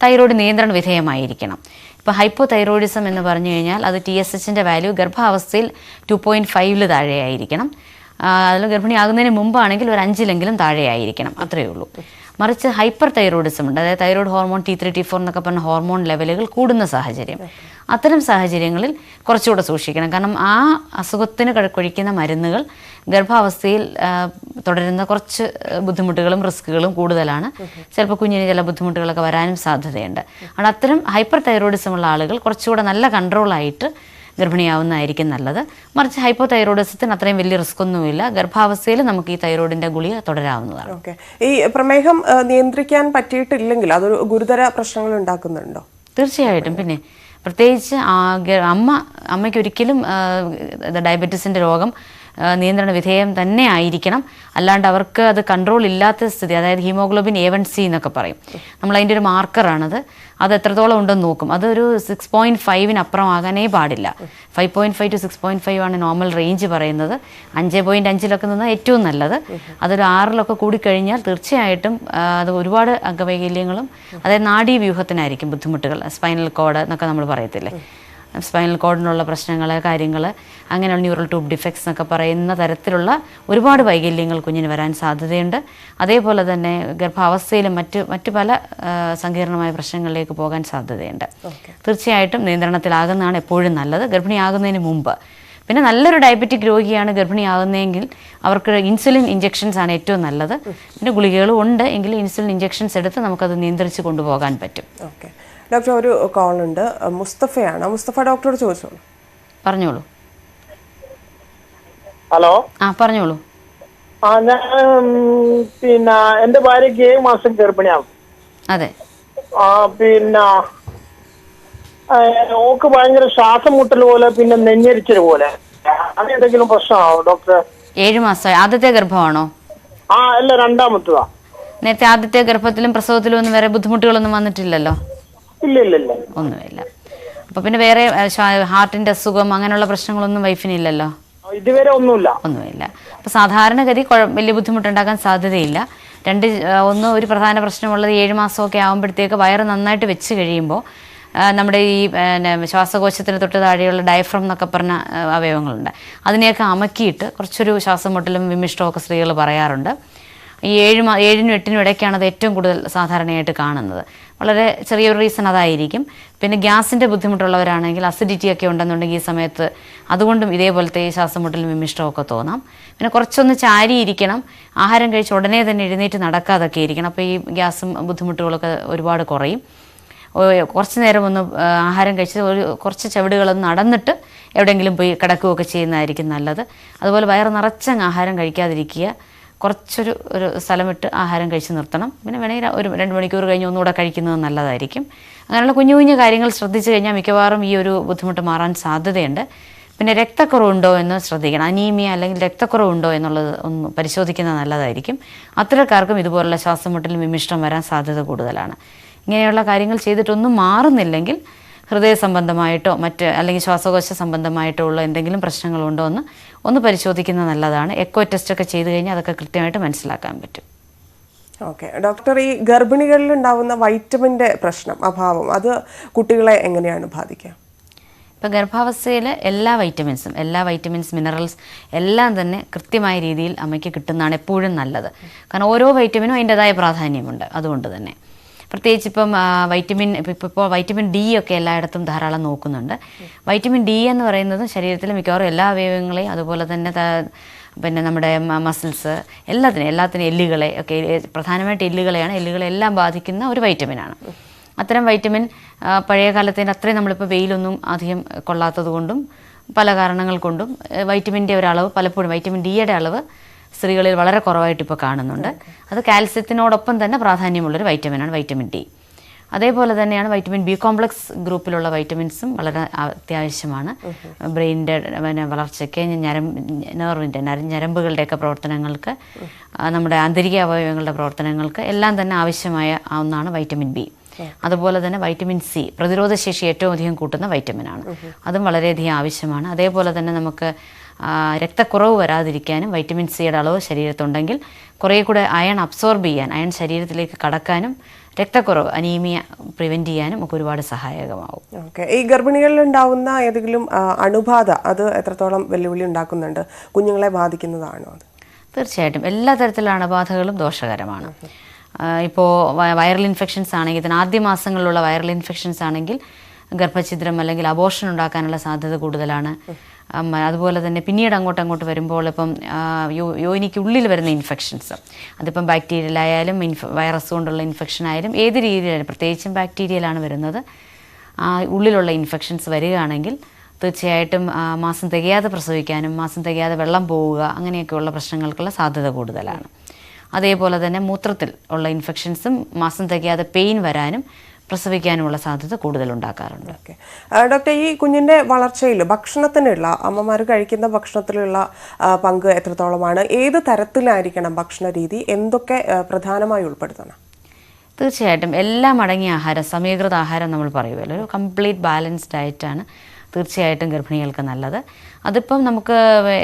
തൈറോയ്ഡ് നിയന്ത്രണ വിധേയമായിരിക്കണം. ഇപ്പോൾ ഹൈപ്പോ തൈറോയിഡിസം എന്ന് പറഞ്ഞു കഴിഞ്ഞാൽ അത് TSHന്റെ വാല്യൂ ഗർഭാവസ്ഥയിൽ 2.5 താഴെയായിരിക്കണം. അതിൽ ഗർഭിണിയാകുന്നതിന് മുമ്പാണെങ്കിൽ ഒരു 5 താഴെയായിരിക്കണം. അത്രയേ ഉള്ളൂ. മറിച്ച് ഹൈപ്പർ തൈറോയിഡിസം ഉണ്ട്. അതായത് തൈറോയ്ഡ് ഹോർമോൺ T3 T4 എന്നൊക്കെ പറഞ്ഞ ഹോർമോൺ ലെവലുകൾ കൂടുന്ന സാഹചര്യം. അത്തരം സാഹചര്യങ്ങളിൽ കുറച്ചുകൂടെ സൂക്ഷിക്കണം. കാരണം ആ അസുഖത്തിന് കഴിക്കുന്ന മരുന്നുകൾ ഗർഭാവസ്ഥയിൽ തുടരുന്ന കുറച്ച് ബുദ്ധിമുട്ടുകളും റിസ്കുകളും കൂടുതലാണ്. ചിലപ്പോൾ കുഞ്ഞിന് ചില ബുദ്ധിമുട്ടുകളൊക്കെ വരാനും സാധ്യതയുണ്ട്. അതുകൊണ്ട് അത്തരം ഹൈപ്പർ തൈറോയിഡിസം ഉള്ള ആളുകൾ കുറച്ചുകൂടെ നല്ല കൺട്രോളായിട്ട് ഗർഭിണിയാവുന്നതായിരിക്കും നല്ലത്. മറിച്ച് ഹൈപ്പോ തൈറോയിഡിസത്തിന് അത്രയും വലിയ റിസ്ക് ഒന്നുമില്ല. ഗർഭാവസ്ഥയിൽ നമുക്ക് ഈ തൈറോയിഡിന്റെ ഗുളിക തുടരാവുന്നതാണ്. ഓക്കെ, ഈ പ്രമേഹം നിയന്ത്രിക്കാൻ പറ്റിയിട്ടില്ലെങ്കിൽ അതൊരു ഗുരുതര പ്രശ്നങ്ങൾ ഉണ്ടാക്കുന്നുണ്ടോ? തീർച്ചയായിട്ടും. പിന്നെ പ്രത്യേകിച്ച് അമ്മയ്ക്ക് ഒരിക്കലും ഡയബറ്റീസിൻ്റെ രോഗം നിയന്ത്രണ വിധേയം തന്നെ ആയിരിക്കണം. അല്ലാണ്ട് അവർക്ക് അത് കൺട്രോൾ ഇല്ലാത്ത സ്ഥിതി, അതായത് ഹീമോഗ്ലോബിൻ A1C എന്നൊക്കെ പറയും, നമ്മളതിൻ്റെ ഒരു മാർക്കറാണത്. അത് എത്രത്തോളം ഉണ്ടെന്ന് നോക്കും. അതൊരു 6.5 അപ്പുറം ആകാനേ പാടില്ല. 5.5 to 6.5 ആണ് നോർമൽ റേഞ്ച് പറയുന്നത്. 5.5 നിന്നാൽ ഏറ്റവും നല്ലത്. അതൊരു 6 കൂടിക്കഴിഞ്ഞാൽ തീർച്ചയായിട്ടും അത് ഒരുപാട് അംഗവൈകല്യങ്ങളും, അതായത് നാഡീവ്യൂഹത്തിനായിരിക്കും ബുദ്ധിമുട്ടുകൾ. സ്പൈനൽ കോഡ് എന്നൊക്കെ നമ്മൾ പറയത്തില്ലേ, സ്പൈനൽ കോഡിനുള്ള പ്രശ്നങ്ങൾ, കാര്യങ്ങൾ, അങ്ങനെയുള്ള ന്യൂറൽ ട്യൂബ് ഡിഫക്ട്സ് എന്നൊക്കെ പറയുന്ന തരത്തിലുള്ള ഒരുപാട് വൈകല്യങ്ങൾ കുഞ്ഞിന് വരാൻ സാധ്യതയുണ്ട്. അതേപോലെ തന്നെ ഗർഭാവസ്ഥയിലും മറ്റ് പല സങ്കീർണമായ പ്രശ്നങ്ങളിലേക്ക് പോകാൻ സാധ്യതയുണ്ട്. തീർച്ചയായിട്ടും നിയന്ത്രണത്തിലാകുന്നതാണ് എപ്പോഴും നല്ലത്, ഗർഭിണിയാകുന്നതിന് മുമ്പ്. പിന്നെ നല്ലൊരു ഡയബറ്റിക് രോഗിയാണ് ഗർഭിണിയാകുന്നതെങ്കിൽ അവർക്ക് ഇൻസുലിൻ ഇഞ്ചെക്ഷൻസ് ആണ് ഏറ്റവും നല്ലത്. പിന്നെ ഗുളികകളും ഉണ്ട്, എങ്കിലും ഇൻസുലിൻ ഇഞ്ചെക്ഷൻസ് എടുത്ത് നമുക്കത് നിയന്ത്രിച്ച് കൊണ്ടുപോകാൻ പറ്റും. ഡോക്ടർ, ഒരു കോൾ ഉണ്ട്. മുസ്തഫയാണ്. മുസ്തഫ ഡോക്ടറോട് ചോദിച്ചോളൂ. പറഞ്ഞോളൂ. ഹലോ. പറഞ്ഞോളൂ. ഞാൻ പിന്നെ എന്റെ ഭാര്യക്ക് 7 മാസം ഗർഭിണിയാവും. അതെ. പിന്നെ ഓക്ക് ഭയങ്കര ശ്വാസം മുട്ടൽ പോലെ, പിന്നെ നെഞ്ഞരിച്ചൽ പോലെ. അത് എന്തെങ്കിലും പ്രശ്നമാണോ ഡോക്ടർ? 7 മാസമായി. ആദ്യത്തെ ഗർഭമാണോ? അല്ല, രണ്ടാമത്തതാ. നേരത്തെ ആദ്യത്തെ ഗർഭത്തിലും പ്രസവത്തിലും ഒന്നും വേറെ ബുദ്ധിമുട്ടുകളൊന്നും വന്നിട്ടില്ലല്ലോ? ഇല്ല. ഒന്നുമില്ല. അപ്പൊ പിന്നെ വേറെ ഹാർട്ടിന്റെ അസുഖം അങ്ങനെയുള്ള പ്രശ്നങ്ങളൊന്നും വൈഫിനില്ലല്ലോ? ഇതുവരെ ഒന്നുമില്ല. അപ്പൊ സാധാരണഗതി വലിയ ബുദ്ധിമുട്ടുണ്ടാക്കാൻ സാധ്യതയില്ല. ഒരു പ്രധാന പ്രശ്നമുള്ളത് 7 മാസമൊക്കെ ആകുമ്പോഴത്തേക്ക് വയറ് നന്നായിട്ട് വെച്ച് കഴിയുമ്പോൾ നമ്മുടെ ഈ ശ്വാസകോശത്തിന് തൊട്ട് താഴെയുള്ള ഡയഫ്രം എന്നൊക്കെ പറഞ്ഞ അവയവങ്ങളുണ്ട്, അതിനെയൊക്കെ അമക്കിയിട്ട് കുറച്ചൊരു ശ്വാസം മുട്ടലും വിമിഷ്ടമൊക്കെ സ്ത്രീകൾ പറയാറുണ്ട്. ഈ 7-നും 8-നും ഇടയ്ക്കാണ് അത് ഏറ്റവും കൂടുതൽ സാധാരണയായിട്ട് കാണുന്നത്. വളരെ ചെറിയൊരു റീസൺ അതായിരിക്കും. പിന്നെ ഗ്യാസിൻ്റെ ബുദ്ധിമുട്ടുള്ളവരാണെങ്കിൽ, അസിഡിറ്റി ഒക്കെ ഉണ്ടെന്നുണ്ടെങ്കിൽ ഈ സമയത്ത് അതുകൊണ്ടും ഇതേപോലത്തെ ശ്വാസം മുട്ടലും വിമിഷ്ടമൊക്കെ തോന്നാം. പിന്നെ കുറച്ചൊന്ന് ചാരിയിരിക്കണം, ആഹാരം കഴിച്ച് ഉടനെ തന്നെ എഴുന്നേറ്റ് നടക്കാതൊക്കെ ഇരിക്കണം. അപ്പോൾ ഈ ഗ്യാസും ബുദ്ധിമുട്ടുകളൊക്കെ ഒരുപാട് കുറയും. കുറച്ച് നേരം ഒന്ന് ആഹാരം കഴിച്ച് കുറച്ച് ചവിടുകളൊന്ന് നടന്നിട്ട് എവിടെയെങ്കിലും പോയി കിടക്കുകയൊക്കെ ചെയ്യുന്നതായിരിക്കും നല്ലത്. അതുപോലെ വയറ് നിറച്ചങ്ങ് ആഹാരം കഴിക്കാതിരിക്കുക, കുറച്ചൊരു സ്ഥലമിട്ട് ആഹാരം കഴിച്ച് നിർത്തണം. പിന്നെ വേണമെങ്കിൽ ഒരു 2 മണിക്കൂർ കഴിഞ്ഞ് ഒന്നുകൂടെ കഴിക്കുന്നത് നല്ലതായിരിക്കും. അങ്ങനെയുള്ള കുഞ്ഞു കുഞ്ഞു കാര്യങ്ങൾ ശ്രദ്ധിച്ചു കഴിഞ്ഞാൽ മിക്കവാറും ഈ ഒരു ബുദ്ധിമുട്ട് മാറാൻ സാധ്യതയുണ്ട്. പിന്നെ രക്തക്കുറവുണ്ടോ എന്ന് ശ്രദ്ധിക്കണം. അനീമിയ അല്ലെങ്കിൽ രക്തക്കുറവുണ്ടോ എന്നുള്ളത് ഒന്ന് പരിശോധിക്കുന്നത് നല്ലതായിരിക്കും. അത്തരക്കാർക്കും ഇതുപോലുള്ള ശ്വാസം മുട്ടലും വിമിഷ്ടം വരാൻ സാധ്യത കൂടുതലാണ്. ഇങ്ങനെയുള്ള കാര്യങ്ങൾ ചെയ്തിട്ടൊന്നും മാറുന്നില്ലെങ്കിൽ ഹൃദയ സംബന്ധമായിട്ടോ അല്ലെങ്കിൽ ശ്വാസകോശ സംബന്ധമായിട്ടോ ഉള്ള എന്തെങ്കിലും പ്രശ്നങ്ങളുണ്ടോ എന്ന് ഒന്ന് പരിശോധിക്കുന്നത് നല്ലതാണ്. എക്കോ ടെസ്റ്റ് ഒക്കെ ചെയ്ത് കഴിഞ്ഞാൽ അതൊക്കെ കൃത്യമായിട്ട് മനസ്സിലാക്കാൻ പറ്റും. ഡോക്ടർ, ഈ ഗർഭിണികളിൽ ഉണ്ടാവുന്ന വൈറ്റമിൻ്റെ അഭാവം അത് കുട്ടികളെ എങ്ങനെയാണ് ബാധിക്കുക? ഇപ്പോൾ ഗർഭാവസ്ഥയിൽ എല്ലാ വൈറ്റമിൻസ്, മിനറൽസ് എല്ലാം തന്നെ കൃത്യമായ രീതിയിൽ അമ്മയ്ക്ക് കിട്ടുന്നതാണ് എപ്പോഴും നല്ലത്. കാരണം ഓരോ വൈറ്റമിനും അതിൻ്റെതായ പ്രാധാന്യമുണ്ട്. അതുകൊണ്ട് തന്നെ പ്രത്യേകിച്ച് ഇപ്പം വൈറ്റമിൻ ഡി ഒക്കെ എല്ലായിടത്തും ധാരാളം നോക്കുന്നുണ്ട്. വൈറ്റമിൻ ഡി എന്ന് പറയുന്നത് ശരീരത്തിലെ മിക്കവാറും എല്ലാ അവയവങ്ങളെയും, അതുപോലെ തന്നെ പിന്നെ നമ്മുടെ മസിൽസ് എല്ലാത്തിനും എല്ലുകളെ ഒക്കെ, പ്രധാനമായിട്ട് എല്ലുകളെല്ലാം ബാധിക്കുന്ന ഒരു വൈറ്റമിനാണ്. അത്തരം വൈറ്റമിൻ പഴയ കാലത്തിൻ്റെ അത്രയും നമ്മളിപ്പോൾ വെയിലൊന്നും അധികം കൊള്ളാത്തത് കൊണ്ടും പല കാരണങ്ങൾ കൊണ്ടും വൈറ്റമിൻ്റെ ഒരളവ്, പലപ്പോഴും വൈറ്റമിൻ ഡിയുടെ അളവ് സ്ത്രീകളിൽ വളരെ കുറവായിട്ട് ഇപ്പോൾ കാണുന്നുണ്ട്. അത് കാൽസ്യത്തിനോടൊപ്പം തന്നെ പ്രാധാന്യമുള്ളൊരു വൈറ്റമിനാണ് വൈറ്റമിൻ ഡി. അതേപോലെ തന്നെയാണ് വൈറ്റമിൻ ബി കോംപ്ലക്സ് ഗ്രൂപ്പിലുള്ള വൈറ്റമിൻസും വളരെ അത്യാവശ്യമാണ്. ബ്രെയിനിൻ്റെ വളർച്ചയ്ക്ക്, ഞരമ്പുകളുടെയൊക്കെ പ്രവർത്തനങ്ങൾക്ക്, നമ്മുടെ ആന്തരിക അവയവങ്ങളുടെ പ്രവർത്തനങ്ങൾക്ക് എല്ലാം തന്നെ ആവശ്യമായ ഒന്നാണ് വൈറ്റമിൻ ബി. അതുപോലെ തന്നെ വൈറ്റമിൻ സി പ്രതിരോധശേഷി ഏറ്റവും അധികം കൂട്ടുന്ന വൈറ്റമിനാണ്. അതും വളരെയധികം ആവശ്യമാണ്. അതേപോലെ തന്നെ നമുക്ക് രക്തക്കുറവ് വരാതിരിക്കാനും വൈറ്റമിൻ സിയുടെ അളവ് ശരീരത്തുണ്ടെങ്കിൽ കുറേ കൂടെ അയൺ അബ്സോർബ് ചെയ്യാൻ, അയൺ ശരീരത്തിലേക്ക് കടക്കാനും രക്തക്കുറവ്, അനീമിയ പ്രിവെൻറ്റ് ചെയ്യാനും ഒക്കെ ഒരുപാട് സഹായകമാവും. ഈ ഗർഭിണികളിൽ ഉണ്ടാവുന്ന ഏതെങ്കിലും അണുബാധ അത് എത്രത്തോളം വെല്ലുവിളി ഉണ്ടാക്കുന്നുണ്ട്? കുഞ്ഞുങ്ങളെ ബാധിക്കുന്നതാണോ അത്? തീർച്ചയായിട്ടും എല്ലാ തരത്തിലുള്ള അണുബാധകളും ദോഷകരമാണ്. ഇപ്പോൾ വൈറൽ ഇൻഫെക്ഷൻസ് ആണെങ്കിൽ തന്നെ, ആദ്യ മാസങ്ങളിലുള്ള വൈറൽ ഇൻഫെക്ഷൻസ് ആണെങ്കിൽ ഗർഭഛിദ്രം അല്ലെങ്കിൽ അബോർഷൻ ഉണ്ടാക്കാനുള്ള സാധ്യത കൂടുതലാണ്. അതുപോലെ തന്നെ പിന്നീട് അങ്ങോട്ട് വരുമ്പോൾ ഇപ്പം യോനിക്കുള്ളിൽ വരുന്ന ഇൻഫെക്ഷൻസ്, അതിപ്പം ബാക്ടീരിയലായാലും വൈറസ് കൊണ്ടുള്ള ഇൻഫെക്ഷൻ ആയാലും ഏത് രീതിയിലായാലും, പ്രത്യേകിച്ചും ബാക്ടീരിയയിലാണ് വരുന്നത്, ഉള്ളിലുള്ള ഇൻഫെക്ഷൻസ് വരികയാണെങ്കിൽ തീർച്ചയായിട്ടും മാസം തികയാതെ പ്രസവിക്കാനും മാസം തികയാതെ വെള്ളം പോവുക അങ്ങനെയൊക്കെയുള്ള പ്രശ്നങ്ങൾക്കുള്ള സാധ്യത കൂടുതലാണ്. അതേപോലെ തന്നെ മൂത്രത്തിൽ ഉള്ള ഇൻഫെക്ഷൻസും മാസം തികയാതെ പെയിൻ വരാനും പ്രസവിക്കാനുമുള്ള സാധ്യത കൂടുതലുണ്ടാക്കാറുണ്ട്. ഓക്കെ ഡോക്ടർ, ഈ കുഞ്ഞിൻ്റെ വളർച്ചയിൽ ഭക്ഷണത്തിനുള്ള അമ്മമാർ കഴിക്കുന്ന ഭക്ഷണത്തിലുള്ള പങ്ക് എത്രത്തോളമാണ്? ഏത് തരത്തിലായിരിക്കണം ഭക്ഷണ രീതി? എന്തൊക്കെ പ്രധാനമായി ഉൾപ്പെടുത്തണം? തീർച്ചയായിട്ടും എല്ലാം അടങ്ങിയ ആഹാരം, സമീകൃത ആഹാരം നമ്മൾ പറയുമല്ലോ, ഒരു കംപ്ലീറ്റ് ബാലൻസ്ഡ് ഡയറ്റാണ് തീർച്ചയായിട്ടും ഗർഭിണികൾക്ക് നല്ലത്. അതിപ്പം നമുക്ക്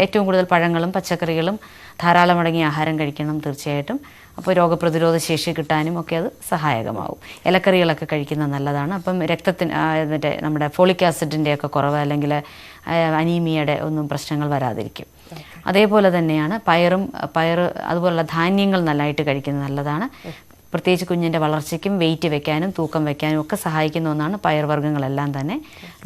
ഏറ്റവും കൂടുതൽ പഴങ്ങളും പച്ചക്കറികളും ധാരാളം അടങ്ങിയ ആഹാരം കഴിക്കണം തീർച്ചയായിട്ടും. അപ്പോൾ രോഗപ്രതിരോധ ശേഷി കിട്ടാനും ഒക്കെ അത് സഹായകമാവും. ഇലക്കറികളൊക്കെ കഴിക്കുന്നത് നല്ലതാണ്. അപ്പം രക്തത്തിന് മറ്റേ നമ്മുടെ ഫോളിക് ആസിഡിൻ്റെയൊക്കെ കുറവ് അല്ലെങ്കിൽ അനീമിയയുടെ ഒന്നും പ്രശ്നങ്ങൾ വരാതിരിക്കും. അതേപോലെ തന്നെയാണ് പയർ അതുപോലുള്ള ധാന്യങ്ങൾ നല്ലതായിട്ട് കഴിക്കുന്നത് നല്ലതാണ്. പ്രത്യേകിച്ച് കുഞ്ഞിൻ്റെ വളർച്ചയ്ക്കും വെയിറ്റ് വെക്കാനും തൂക്കം വെക്കാനും ഒക്കെ സഹായിക്കുന്ന ഒന്നാണ് പയർവർഗ്ഗങ്ങളെല്ലാം തന്നെ.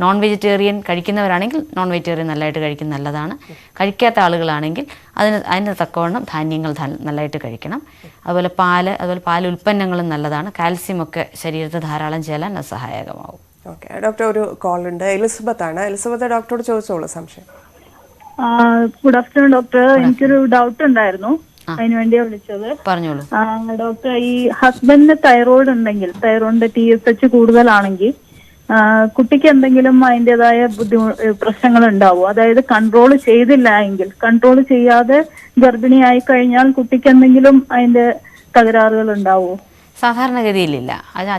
നോൺ വെജിറ്റേറിയൻ കഴിക്കുന്നവരാണെങ്കിൽ നോൺ വെജിറ്റേറിയൻ നല്ലതായിട്ട് കഴിക്കുന്നത് നല്ലതാണ്. കഴിക്കാത്ത ആളുകളാണെങ്കിൽ അതിന് തക്കവണ്ണം ധാന്യങ്ങൾ നല്ലതായിട്ട് കഴിക്കണം. അതുപോലെ പാൽ ഉൽപ്പന്നങ്ങളും നല്ലതാണ്. കാൽസ്യം ഒക്കെ ശരീരത്തിൽ ധാരാളം ചെല്ലാൻ അത് സഹായകമാവും. ഓക്കെ ഡോക്ടർ, ഒരു കോൾ ഉണ്ട്. എലിസബത്ത് ആണ്. എലിസബത്ത് ഡോക്ടറോട് ചോദിച്ചോളൂ സംശയം. Good afternoon doctor. എനിക്കൊരു ഡൗട്ട് ഉണ്ടായിരുന്നു, അതിനുവേണ്ടിയാ വിളിച്ചത്. പറഞ്ഞോളൂ ഡോക്ടർ. ഈ ഹസ്ബൻഡിന് തൈറോയിഡ് ഉണ്ടെങ്കിൽ, തൈറോയിഡിന്റെ TSH കൂടുതലാണെങ്കിൽ കുട്ടിക്ക് എന്തെങ്കിലും അതിൻ്റെതായ പ്രശ്നങ്ങൾ ഉണ്ടാവും? അതായത് കൺട്രോൾ ചെയ്തില്ല എങ്കിൽ, കൺട്രോൾ ചെയ്യാതെ ഗർഭിണിയായി കഴിഞ്ഞാൽ കുട്ടിക്ക് എന്തെങ്കിലും അതിന്റെ തകരാറുകൾ ഉണ്ടാവുമോ? സാധാരണഗതിയിലില്ല. അത്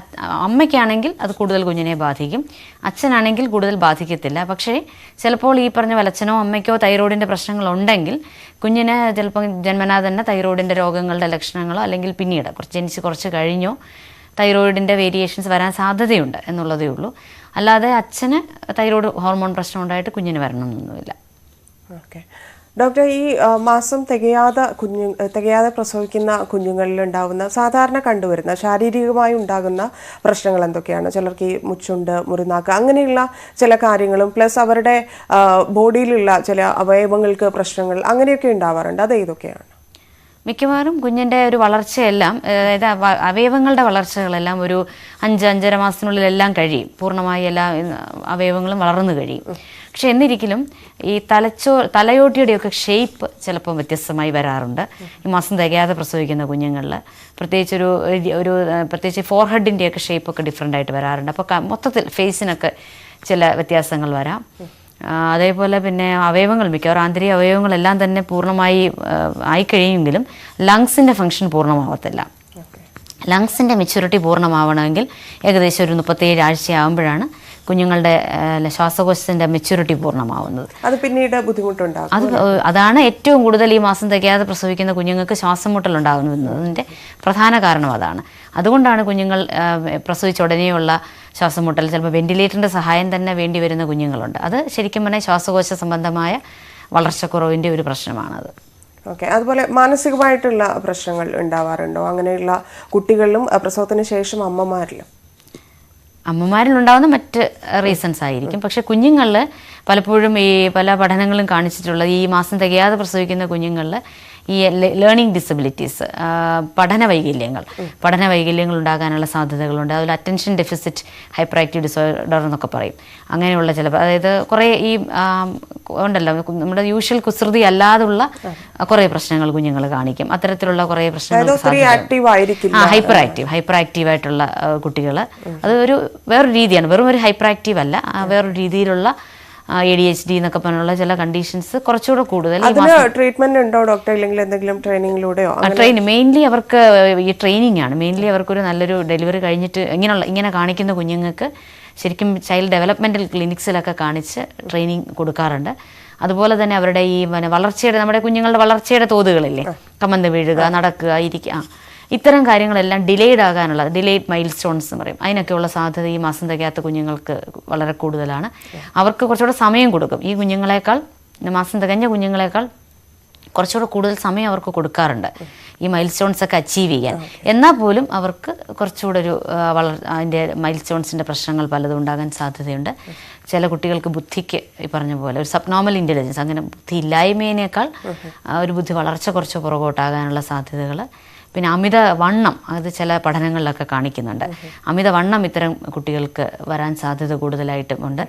അമ്മയ്ക്കാണെങ്കിൽ അത് കൂടുതൽ കുഞ്ഞിനെ ബാധിക്കും, അച്ഛനാണെങ്കിൽ കൂടുതൽ ബാധിക്കത്തില്ല. പക്ഷേ ചിലപ്പോൾ ഈ പറഞ്ഞ വലച്ചനോ അമ്മയ്ക്കോ തൈറോയിഡിൻ്റെ പ്രശ്നങ്ങളുണ്ടെങ്കിൽ കുഞ്ഞിന് ചിലപ്പോൾ ജന്മനാ തന്നെ തൈറോയിഡിൻ്റെ രോഗങ്ങളുടെ ലക്ഷണങ്ങളോ അല്ലെങ്കിൽ പിന്നീട് ജനിച്ച് കുറച്ച് കഴിഞ്ഞോ തൈറോയിഡിൻ്റെ വേരിയേഷൻസ് വരാൻ സാധ്യതയുണ്ട് എന്നുള്ളതേ ഉള്ളൂ. അല്ലാതെ അച്ഛന് തൈറോയിഡ് ഹോർമോൺ പ്രശ്നം ഉണ്ടായിട്ട് കുഞ്ഞിന് വരണമെന്നൊന്നുമില്ല. ഓക്കെ ഡോക്ടർ, ഈ മാസം തികയാതെ പ്രസവിക്കുന്ന കുഞ്ഞുങ്ങളിൽ ഉണ്ടാകുന്ന സാധാരണ കണ്ടുവരുന്ന ശാരീരികമായി ഉണ്ടാകുന്ന പ്രശ്നങ്ങൾ എന്തൊക്കെയാണ്? ചിലർക്ക് ഈ മുച്ചുണ്ട്, മുറിനാക്ക്, അങ്ങനെയുള്ള ചില കാര്യങ്ങളും പ്ലസ് അവരുടെ ബോഡിയിലുള്ള ചില അവയവങ്ങൾക്ക് പ്രശ്നങ്ങൾ അങ്ങനെയൊക്കെ ഉണ്ടാവാറുണ്ട്. അത് ഏതൊക്കെയാണ്? മിക്കവാറും കുഞ്ഞിൻ്റെ ഒരു വളർച്ചയെല്ലാം, അതായത് അവയവങ്ങളുടെ വളർച്ചകളെല്ലാം ഒരു 5-5.5 മാസത്തിനുള്ളിലെല്ലാം കഴിയും. പൂർണ്ണമായി എല്ലാ അവയവങ്ങളും വളർന്നു കഴിയും. പക്ഷെ എന്നിരിക്കലും ഈ തലയോട്ടിയുടെയൊക്കെ ഷേപ്പ് ചിലപ്പോൾ വ്യത്യസ്തമായി വരാറുണ്ട് ഈ മാസം തികയാതെ പ്രസവിക്കുന്ന കുഞ്ഞുങ്ങളിൽ. പ്രത്യേകിച്ച് ഫോർഹെഡിൻ്റെയൊക്കെ ഷേപ്പൊക്കെ ഡിഫറെൻ്റ് ആയിട്ട് വരാറുണ്ട്. അപ്പോൾ മൊത്തത്തിൽ ഫേസിനൊക്കെ ചില വ്യത്യാസങ്ങൾ വരാം. അതേപോലെ പിന്നെ അവയവങ്ങൾ, മിക്കവാറും ആന്തരിക അവയവങ്ങളെല്ലാം തന്നെ പൂർണ്ണമായി ആയിക്കഴിയുമെങ്കിലും ലങ്സിൻ്റെ ഫങ്ഷൻ പൂർണ്ണമാവത്തില്ല. ലങ്സിൻ്റെ മെച്യൂരിറ്റി പൂർണ്ണമാവണമെങ്കിൽ ഏകദേശം ഒരു 37 ആഴ്ചയാകുമ്പോഴാണ് കുഞ്ഞുങ്ങളുടെ ശ്വാസകോശത്തിൻ്റെ മെച്യൂരിറ്റി പൂർണ്ണമാവുന്നത്. അത് പിന്നീട് ബുദ്ധിമുട്ടുണ്ടാകും. അതാണ് ഏറ്റവും കൂടുതൽ ഈ മാസം തികയാതെ പ്രസവിക്കുന്ന കുഞ്ഞുങ്ങൾക്ക് ശ്വാസം മുട്ടലുണ്ടാകുന്നതിൻ്റെ പ്രധാന കാരണം അതാണ്. അതുകൊണ്ടാണ് കുഞ്ഞുങ്ങൾ പ്രസവിച്ച ഉടനെയുള്ള ശ്വാസം മുട്ടൽ, ചിലപ്പോൾ വെന്റിലേറ്ററിൻ്റെ സഹായം തന്നെ വേണ്ടി വരുന്ന കുഞ്ഞുങ്ങളുണ്ട്. അത് ശരിക്കും പറഞ്ഞാൽ ശ്വാസകോശ സംബന്ധമായ വളർച്ചക്കുറവിൻ്റെ ഒരു പ്രശ്നമാണത്. ഓക്കെ, അതുപോലെ മാനസികമായിട്ടുള്ള പ്രശ്നങ്ങൾ ഉണ്ടാവാറുണ്ടോ അങ്ങനെയുള്ള കുട്ടികളിലും പ്രസവത്തിന് ശേഷം അമ്മമാരിലുണ്ടാകുന്ന മറ്റ് റീസൺസ് ആയിരിക്കും. പക്ഷെ കുഞ്ഞുങ്ങളിൽ പലപ്പോഴും ഈ പല പഠനങ്ങളും കാണിച്ചിട്ടുള്ളത് ഈ മാസം തികയാതെ പ്രസവിക്കുന്ന കുഞ്ഞുങ്ങളിൽ ഈ ലേണിംഗ് ഡിസബിലിറ്റീസ്, പഠന വൈകല്യങ്ങൾ ഉണ്ടാകാനുള്ള സാധ്യതകളുണ്ട്. അതുപോലെ attention deficit hyper active disorder എന്നൊക്കെ പറയും. അങ്ങനെയുള്ള ചില, അതായത് കുറേ ഈ ഉണ്ടല്ലോ നമ്മുടെ യൂഷ്വൽ കുസൃതി അല്ലാതുള്ള കുറേ പ്രശ്നങ്ങൾ കുഞ്ഞുങ്ങൾ കാണിക്കും. അത്തരത്തിലുള്ള കുറേ പ്രശ്നങ്ങൾ, ഹൈപ്പർ ആക്റ്റീവായിട്ടുള്ള കുട്ടികൾ, അത് വേറൊരു രീതിയാണ്. വെറും ഒരു ഹൈപ്പർ ആക്റ്റീവ് അല്ല, വേറൊരു രീതിയിലുള്ള ADHD എന്നൊക്കെ പറഞ്ഞുള്ള ചില കണ്ടീഷൻസ് കുറച്ചുകൂടെ കൂടുതൽ. ട്രീറ്റ്മെന്റ് ഉണ്ടോ ഡോക്ടർ, അല്ലെങ്കിൽ എന്തെങ്കിലും ട്രെയിനിങ്ങിലൂടെയോ? മെയിൻലി അവർക്ക് ഈ ട്രെയിനിങ് ആണ്. മെയിൻലി അവർക്കൊരു നല്ലൊരു ഡെലിവറി കഴിഞ്ഞിട്ട് ഇങ്ങനെ കാണിക്കുന്ന കുഞ്ഞുങ്ങൾക്ക് ശരിക്കും ചൈൽഡ് ഡെവലപ്മെന്റൽ ക്ലിനിക്സിലൊക്കെ കാണിച്ച് ട്രെയിനിങ് കൊടുക്കാറുണ്ട്. അതുപോലെ തന്നെ അവരുടെ ഈ നമ്മുടെ കുഞ്ഞുങ്ങളുടെ വളർച്ചയുടെ തോതുകളില്ലേ, കമന്ന് വീഴുക, നടക്കുക, ഇരിക്കുക, ഇത്തരം കാര്യങ്ങളെല്ലാം ഡിലേഡ് മൈൽ സ്റ്റോൺസ് എന്ന് പറയും. അതിനൊക്കെയുള്ള സാധ്യത ഈ മാസം തികയാത്ത കുഞ്ഞുങ്ങൾക്ക് വളരെ കൂടുതലാണ്. അവർക്ക് കുറച്ചുകൂടെ സമയം കൊടുക്കും. ഈ കുഞ്ഞുങ്ങളെക്കാൾ, മാസം തികഞ്ഞ കുഞ്ഞുങ്ങളെക്കാൾ കുറച്ചുകൂടെ കൂടുതൽ സമയം അവർക്ക് കൊടുക്കാറുണ്ട് ഈ മൈൽ സ്റ്റോൺസ് ഒക്കെ അച്ചീവ് ചെയ്യാൻ. എന്നാൽ പോലും അവർക്ക് കുറച്ചുകൂടെ അതിൻ്റെ മൈൽ സ്റ്റോൺസിൻ്റെ പ്രശ്നങ്ങൾ പലതും ഉണ്ടാകാൻ സാധ്യതയുണ്ട്. ചില കുട്ടികൾക്ക് ബുദ്ധിക്ക് ഈ പറഞ്ഞ പോലെ ഒരു സബ്നോർമൽ ഇൻ്റലിജൻസ്, അങ്ങനെ ബുദ്ധി ഇല്ലായ്മേനേക്കാൾ ഒരു ബുദ്ധി വളർച്ച കുറച്ച് പുറകോട്ടാകാനുള്ള സാധ്യതകൾ. പിന്നെ അമിതവണ്ണം, അത് ചില പഠനങ്ങളിലൊക്കെ കാണിക്കുന്നുണ്ട്. അമിതവണ്ണം ഇത്തരം കുട്ടികൾക്ക് വരാൻ സാധ്യത കൂടുതലായിട്ടും ഉണ്ട്.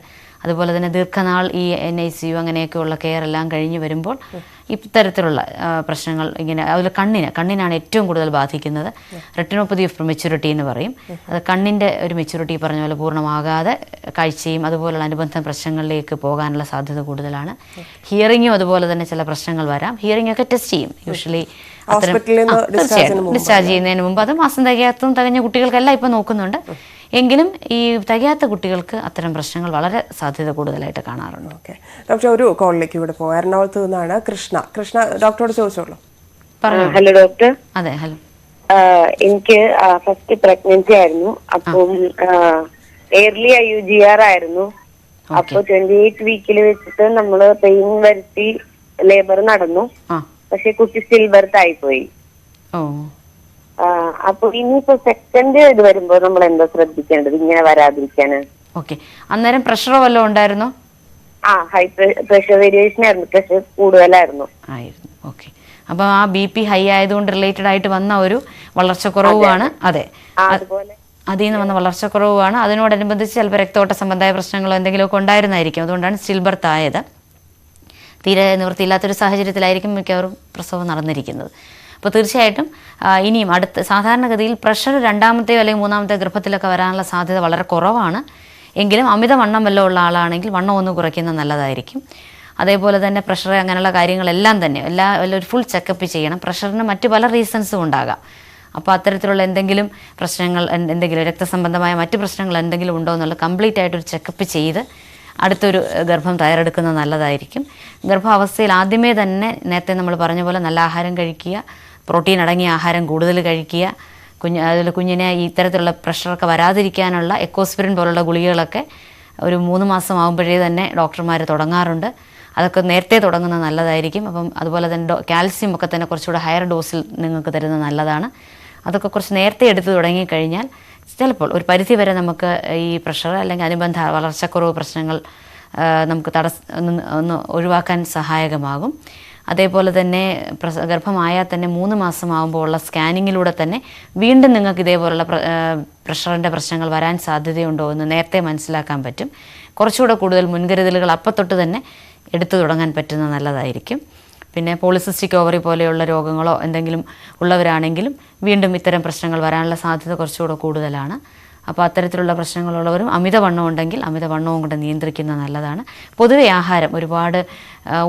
അതുപോലെ തന്നെ ദീർഘനാൾ ഈ NICU അങ്ങനെയൊക്കെയുള്ള കെയർ എല്ലാം കഴിഞ്ഞ് വരുമ്പോൾ ഇത്തരത്തിലുള്ള പ്രശ്നങ്ങൾ ഇങ്ങനെ അതുപോലെ കണ്ണിനാണ് ഏറ്റവും കൂടുതൽ ബാധിക്കുന്നത്. റെറ്റിനോപ്പതി ഓഫ് മെച്യൂരിറ്റി എന്ന് പറയും. അത് കണ്ണിൻ്റെ ഒരു മെച്യൂരിറ്റി പറഞ്ഞ പോലെ പൂർണ്ണമാകാതെ കാഴ്ചയും അതുപോലുള്ള അനുബന്ധ പ്രശ്നങ്ങളിലേക്ക് പോകാനുള്ള സാധ്യത കൂടുതലാണ്. ഹിയറിങ്ങും അതുപോലെ തന്നെ ചില പ്രശ്നങ്ങൾ വരാം. ഹിയറിംഗ് ഒക്കെ ടെസ്റ്റ് ചെയ്യും യൂഷ്വലി ഡിസ്ചാർജ് ചെയ്യുന്നതിന് മുമ്പ്. അത് മാസം തികഞ്ഞ കുട്ടികൾക്കെല്ലാം ഇപ്പം നോക്കുന്നുണ്ട്. എങ്കിലും ഈ തികയാത്ത കുട്ടികൾക്ക് അത്തരം പ്രശ്നങ്ങൾ വളരെ സാധ്യത കൂടുതലായിട്ട് കാണാറുണ്ട്. ഓക്കെ ഡോക്ടർ, ഒരു കോളിലേക്ക് ഇവിടെ പോകാം. എറണാകുളത്ത് നിന്നാണ് കൃഷ്ണ ഡോക്ടറോട് ചോദിച്ചോളൂ. Hello doctor. അതെ, ഹലോ. എനിക്ക് ഫസ്റ്റ് പ്രഗ്നൻസി ആയിരുന്നു. അപ്പം എയർലി IUGR ആയിരുന്നു. അപ്പൊ 28 വീക്കിൽ വെച്ചിട്ട് നമ്മള് പെയിൻ വരുത്തി ലേബർ നടന്നു. പക്ഷെ കുട്ടി സ്റ്റിൽ ബർത്ത് ആയിപ്പോയി. അപ്പൊ ഇനിയിപ്പോ സെക്കൻഡ് ഇത് വരുമ്പോ നമ്മൾ എന്താ ശ്രദ്ധിക്കേണ്ടത് ഇങ്ങനെ വരാതിരിക്കാന്? ഓക്കെ, അന്നേരം പ്രഷറോ വല്ലതും ഉണ്ടായിരുന്നോ? ഹൈ പ്രഷർ വേരിയേഷൻ ആയിരുന്നു. പ്രഷർ കൂടുതലായിരുന്നു. ഓക്കെ, അപ്പൊ ആ BP ഹൈ ആയതുകൊണ്ട് റിലേറ്റഡ് ആയിട്ട് വന്ന ഒരു വളർച്ചക്കുറവാണ്. അതെ, അതുപോലെ അതിൽ നിന്ന് വന്ന വളർച്ചക്കുറവാണ്. അതിനോടനുബന്ധിച്ച് ചിലപ്പോൾ രക്തോട്ട സംബന്ധമായ പ്രശ്നങ്ങളോ എന്തെങ്കിലുമൊക്കെ ഉണ്ടായിരുന്നായിരിക്കും. അതുകൊണ്ടാണ് സ്റ്റിൽ ബർത്ത് ആയത്. തീരെ നിവൃത്തിയില്ലാത്തൊരു സാഹചര്യത്തിലായിരിക്കും മിക്കവാറും പ്രസവം നടന്നിരിക്കുന്നത്. അപ്പോൾ തീർച്ചയായിട്ടും ഇനിയും സാധാരണഗതിയിൽ പ്രഷർ രണ്ടാമത്തെയോ അല്ലെങ്കിൽ മൂന്നാമത്തെയോ ഗർഭത്തിലൊക്കെ വരാനുള്ള സാധ്യത വളരെ കുറവാണ്. എങ്കിലും അമിതവണ്ണം വല്ലതും ഉള്ള ആളാണെങ്കിൽ വണ്ണം ഒന്ന് കുറയ്ക്കുന്നത് നല്ലതായിരിക്കും. അതേപോലെ തന്നെ പ്രഷർ അങ്ങനെയുള്ള കാര്യങ്ങളെല്ലാം തന്നെ ഒരു ഫുൾ ചെക്കപ്പ് ചെയ്യണം. പ്രഷറിന് മറ്റു പല റീസൺസും ഉണ്ടാകാം. അപ്പോൾ അത്തരത്തിലുള്ള എന്തെങ്കിലും പ്രശ്നങ്ങൾ, എന്തെങ്കിലും രക്തസംബന്ധമായ മറ്റു പ്രശ്നങ്ങൾ എന്തെങ്കിലും ഉണ്ടോ എന്നുള്ളത് കംപ്ലീറ്റ് ആയിട്ടൊരു ചെക്കപ്പ് ചെയ്ത് അടുത്തൊരു ഗർഭം തയ്യാറെടുക്കുന്നത് നല്ലതായിരിക്കും. ഗർഭാവസ്ഥയിൽ ആദ്യമേ തന്നെ നേരത്തെ നമ്മൾ പറഞ്ഞ പോലെ നല്ല ആഹാരം കഴിക്കുക, പ്രോട്ടീൻ അടങ്ങിയ ആഹാരം കൂടുതൽ കഴിക്കുക, അതുപോലെ കുഞ്ഞിനെ ഇത്തരത്തിലുള്ള പ്രഷറൊക്കെ വരാതിരിക്കാനുള്ള എക്കോസ്പിരിൻ പോലുള്ള ഗുളികകളൊക്കെ ഒരു 3 മാസം ആകുമ്പോഴേ തന്നെ ഡോക്ടർമാർ തുടങ്ങാറുണ്ട്. അതൊക്കെ നേരത്തെ തുടങ്ങുന്നത് നല്ലതായിരിക്കും. അപ്പം അതുപോലെ തന്നെ കാൽസ്യം ഒക്കെ തന്നെ കുറച്ചുകൂടെ ഹയർ ഡോസിൽ നിങ്ങൾക്ക് തരുന്നത് നല്ലതാണ്. അതൊക്കെ കുറച്ച് നേരത്തെ എടുത്ത് തുടങ്ങിക്കഴിഞ്ഞാൽ ചിലപ്പോൾ ഒരു പരിധി വരെ നമുക്ക് ഈ പ്രഷർ അല്ലെങ്കിൽ അനുബന്ധ വളർച്ചക്കുറവ് പ്രശ്നങ്ങൾ നമുക്ക് ഒന്ന് ഒഴിവാക്കാൻ സഹായകമാകും. അതേപോലെ തന്നെ ഗർഭമായാൽ തന്നെ 3 മാസമാകുമ്പോൾ ഉള്ള സ്കാനിങ്ങിലൂടെ തന്നെ വീണ്ടും നിങ്ങൾക്ക് ഇതേപോലുള്ള പ്രഷറിൻ്റെ പ്രശ്നങ്ങൾ വരാൻ സാധ്യതയുണ്ടോ എന്ന് നേരത്തെ മനസ്സിലാക്കാൻ പറ്റും. കുറച്ചുകൂടെ കൂടുതൽ മുൻകരുതലുകൾ അപ്പത്തൊട്ട് തന്നെ എടുത്തു തുടങ്ങാൻ പറ്റുന്നത് നല്ലതായിരിക്കും. പിന്നെ പോളിസിസ്റ്റിക് ഓവറി പോലെയുള്ള രോഗങ്ങളോ എന്തെങ്കിലും ഉള്ളവരാണെങ്കിലും വീണ്ടും ഇത്തരം പ്രശ്നങ്ങൾ വരാനുള്ള സാധ്യത കുറച്ചുകൂടെ കൂടുതലാണ്. അപ്പോൾ അത്തരത്തിലുള്ള പ്രശ്നങ്ങളുള്ളവരും അമിതവണ്ണം ഉണ്ടെങ്കിൽ അമിതവണ്ണവും കൂടെ നിയന്ത്രിക്കുന്നത് നല്ലതാണ്. പൊതുവെ ആഹാരം ഒരുപാട്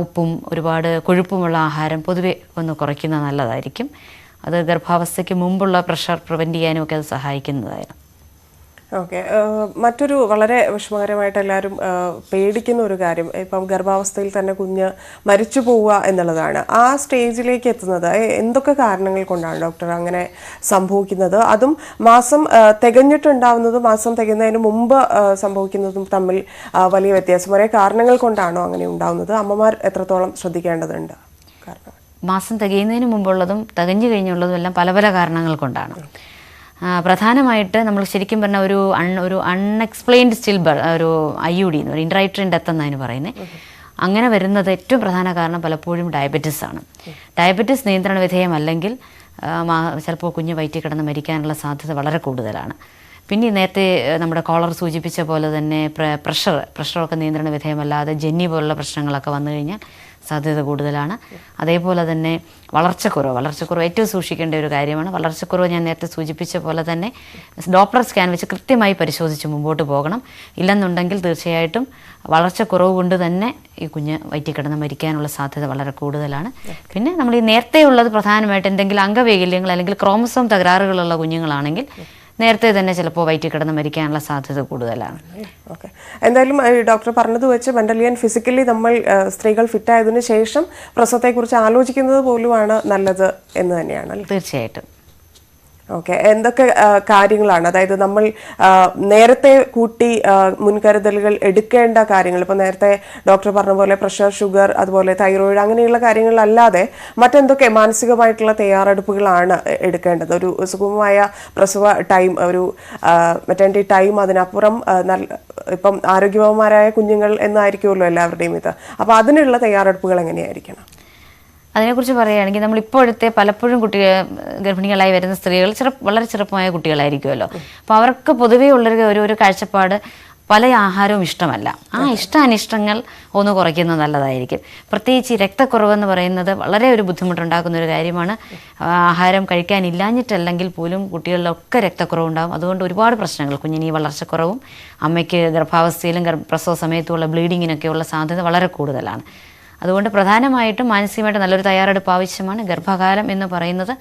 ഉപ്പും ഒരുപാട് കൊഴുപ്പുമുള്ള ആഹാരം പൊതുവെ ഒന്ന് കുറയ്ക്കുന്നത് നല്ലതായിരിക്കും. അത് ഗർഭാവസ്ഥയ്ക്ക് മുമ്പുള്ള പ്രഷർ പ്രിവെൻറ്റ് ചെയ്യാനും ഒക്കെ അത് സഹായിക്കുന്നതായിരുന്നു. ഓക്കെ, മറ്റൊരു വളരെ വിഷമകരമായിട്ട് എല്ലാവരും പേടിക്കുന്ന ഒരു കാര്യം, ഇപ്പം ഗർഭാവസ്ഥയിൽ തന്നെ കുഞ്ഞ് മരിച്ചു പോവുക എന്നുള്ളതാണ്. ആ സ്റ്റേജിലേക്ക് എത്തുന്നത് എന്തൊക്കെ കാരണങ്ങൾ കൊണ്ടാണ് ഡോക്ടർ അങ്ങനെ സംഭവിക്കുന്നത്? അതും മാസം തികഞ്ഞിട്ടുണ്ടാവുന്നതും മാസം തികയുന്നതിന് മുമ്പ് സംഭവിക്കുന്നതും തമ്മിൽ വലിയ വ്യത്യാസം. ഒരേ കാരണങ്ങൾ കൊണ്ടാണോ അങ്ങനെ ഉണ്ടാവുന്നത്? അമ്മമാർ എത്രത്തോളം ശ്രദ്ധിക്കേണ്ടതുണ്ട്? കാരണം മാസം തികയുന്നതിന് മുമ്പുള്ളതും തികഞ്ഞു കഴിഞ്ഞുള്ളതും എല്ലാം പല പല കാരണങ്ങൾ കൊണ്ടാണ്. പ്രധാനമായിട്ട് നമ്മൾ ശരിക്കും പറഞ്ഞാൽ ഒരു അൺഎക്സ്പ്ലെയിൻഡ് ഒരു IUD ഒരു ഇൻട്രൈട്രൈൻ ഡെത്ത് എന്നതിന് പറയുന്നത്. അങ്ങനെ വരുന്നത് ഏറ്റവും പ്രധാന കാരണം പലപ്പോഴും ഡയബറ്റിസ് ആണ്. ഡയബറ്റിസ് നിയന്ത്രണ വിധേയമല്ലെങ്കിൽ ചിലപ്പോൾ കുഞ്ഞ് വയറ്റിൽ കിടന്ന് മരിക്കാനുള്ള സാധ്യത വളരെ കൂടുതലാണ്. പിന്നെ നേരത്തെ നമ്മുടെ കോളർ സൂചിപ്പിച്ച പോലെ തന്നെ പ്രഷറൊക്കെ നിയന്ത്രണ വിധേയമല്ലാതെ ജന്നി പോലുള്ള പ്രശ്നങ്ങളൊക്കെ വന്നു കഴിഞ്ഞാൽ സാധ്യത കൂടുതലാണ്. അതേപോലെ തന്നെ വളർച്ചക്കുറവ് ഏറ്റവും സൂക്ഷിക്കേണ്ട ഒരു കാര്യമാണ്. വളർച്ചക്കുറവ് ഞാൻ നേരത്തെ സൂചിപ്പിച്ച പോലെ തന്നെ ഡോപ്ലർ സ്കാൻ വെച്ച് കൃത്യമായി പരിശോധിച്ച് മുമ്പോട്ട് പോകണം. ഇല്ലെന്നുണ്ടെങ്കിൽ തീർച്ചയായിട്ടും വളർച്ചക്കുറവ് കൊണ്ട് തന്നെ ഈ കുഞ്ഞ് വയറ്റിൽ കിടന്ന് മരിക്കാനുള്ള സാധ്യത വളരെ കൂടുതലാണ്. പിന്നെ നമ്മൾ ഈ നേരത്തെ ഉള്ളത് പ്രധാനമായിട്ട് എന്തെങ്കിലും അംഗവൈകല്യങ്ങൾ അല്ലെങ്കിൽ ക്രോമസോം തകരാറുകളുള്ള കുഞ്ഞുങ്ങളാണെങ്കിൽ നേരത്തെ തന്നെ ചിലപ്പോൾ വയറ്റിൽ കിടന്ന് മരിക്കാനുള്ള സാധ്യത കൂടുതലാണ്. ഓക്കെ, എന്തായാലും ഡോക്ടർ പറഞ്ഞത് വെച്ച് മെന്റലി ആൻഡ് ഫിസിക്കലി നമ്മൾ സ്ത്രീകൾ ഫിറ്റ് ആയതിനു ശേഷം പ്രസവത്തെക്കുറിച്ച് ആലോചിക്കുന്നത് പോലുമാണ് നല്ലത് എന്ന് തന്നെയാണ്. തീർച്ചയായിട്ടും. ഓക്കെ, എന്തൊക്കെ കാര്യങ്ങളാണ്, അതായത് നമ്മൾ നേരത്തെ കൂട്ടി മുൻകരുതലുകൾ എടുക്കേണ്ട കാര്യങ്ങൾ? ഇപ്പം നേരത്തെ ഡോക്ടർ പറഞ്ഞ പോലെ പ്രഷർ, ഷുഗർ, അതുപോലെ തൈറോയിഡ് അങ്ങനെയുള്ള കാര്യങ്ങളല്ലാതെ മറ്റെന്തൊക്കെ മാനസികമായിട്ടുള്ള തയ്യാറെടുപ്പുകളാണ് എടുക്കേണ്ടത്? ഒരു സുഗമമായ പ്രസവ ടൈം, ഒരു മെറ്റേണിറ്റി ടൈം, അതിനപ്പുറം ഇപ്പം ആരോഗ്യവാന്മാരായ കുഞ്ഞുങ്ങൾ എന്നായിരിക്കുമല്ലോ എല്ലാവരുടെയും ഇത്. അപ്പോൾ അതിനുള്ള തയ്യാറെടുപ്പുകൾ എങ്ങനെയായിരിക്കണം? അതിനെക്കുറിച്ച് പറയുകയാണെങ്കിൽ നമ്മളിപ്പോഴത്തെ പലപ്പോഴും ഗർഭിണികളായി വരുന്ന സ്ത്രീകൾ വളരെ ചെറുപ്പമായ കുട്ടികളായിരിക്കുമല്ലോ. അപ്പോൾ അവർക്ക് പൊതുവേ ഉള്ളൊരു കാഴ്ചപ്പാട് പല ആഹാരവും ഇഷ്ടമല്ല. ആ ഇഷ്ടാനിഷ്ടങ്ങൾ ഒന്ന് കുറയ്ക്കുന്നത് നല്ലതായിരിക്കും. പ്രത്യേകിച്ച് ഈ രക്തക്കുറവെന്ന് പറയുന്നത് വളരെ ഒരു ബുദ്ധിമുട്ടുണ്ടാക്കുന്ന ഒരു കാര്യമാണ്. ആഹാരം കഴിക്കാനില്ലാഞ്ഞിട്ടല്ലെങ്കിൽ പോലും കുട്ടികളിലൊക്കെ രക്തക്കുറവുണ്ടാകും. അതുകൊണ്ട് ഒരുപാട് പ്രശ്നങ്ങൾ, കുഞ്ഞിന് ഈ വളർച്ചക്കുറവും അമ്മയ്ക്ക് ഗർഭാവസ്ഥയിലും പ്രസവ സമയത്തുമുള്ള ബ്ലീഡിങ്ങിനൊക്കെയുള്ള സാധ്യത വളരെ കൂടുതലാണ്. അതുകൊണ്ട് പ്രധാനമായിട്ടും മാനസികമായിട്ട് നല്ലൊരു തയ്യാറെടുപ്പ് ആവശ്യമാണ്. ഗർഭകാലം എന്ന് പറയുന്നത്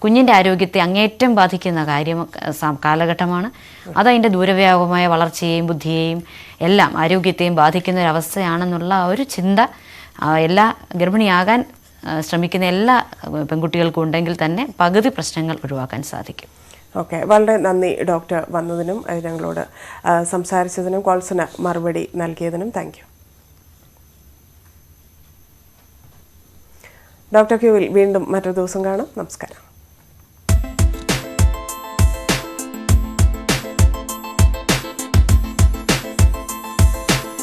കുഞ്ഞിൻ്റെ ആരോഗ്യത്തെ അങ്ങേറ്റം ബാധിക്കുന്ന കാലഘട്ടമാണ്. അതതിൻ്റെ ദൂരവ്യാപകമായ വളർച്ചയെയും ബുദ്ധിയെയും എല്ലാം ആരോഗ്യത്തെയും ബാധിക്കുന്ന ഒരു അവസ്ഥയാണെന്നുള്ള ഒരു ചിന്ത എല്ലാ ഗർഭിണിയാകാൻ ശ്രമിക്കുന്ന എല്ലാ പെൺകുട്ടികൾക്കും ഉണ്ടെങ്കിൽ തന്നെ പകുതി പ്രശ്നങ്ങൾ ഒഴിവാക്കാൻ സാധിക്കും. ഓക്കെ, വളരെ നന്ദി ഡോക്ടർ വന്നതിനും ഞങ്ങളോട് സംസാരിച്ചതിനും കോൾസിന് മറുപടി നൽകിയതിനും താങ്ക് യു. ഡോക്ടർ ക്യൂവിൽ വീണ്ടും മറ്റൊരു ദിവസം കാണാം. നമസ്കാരം.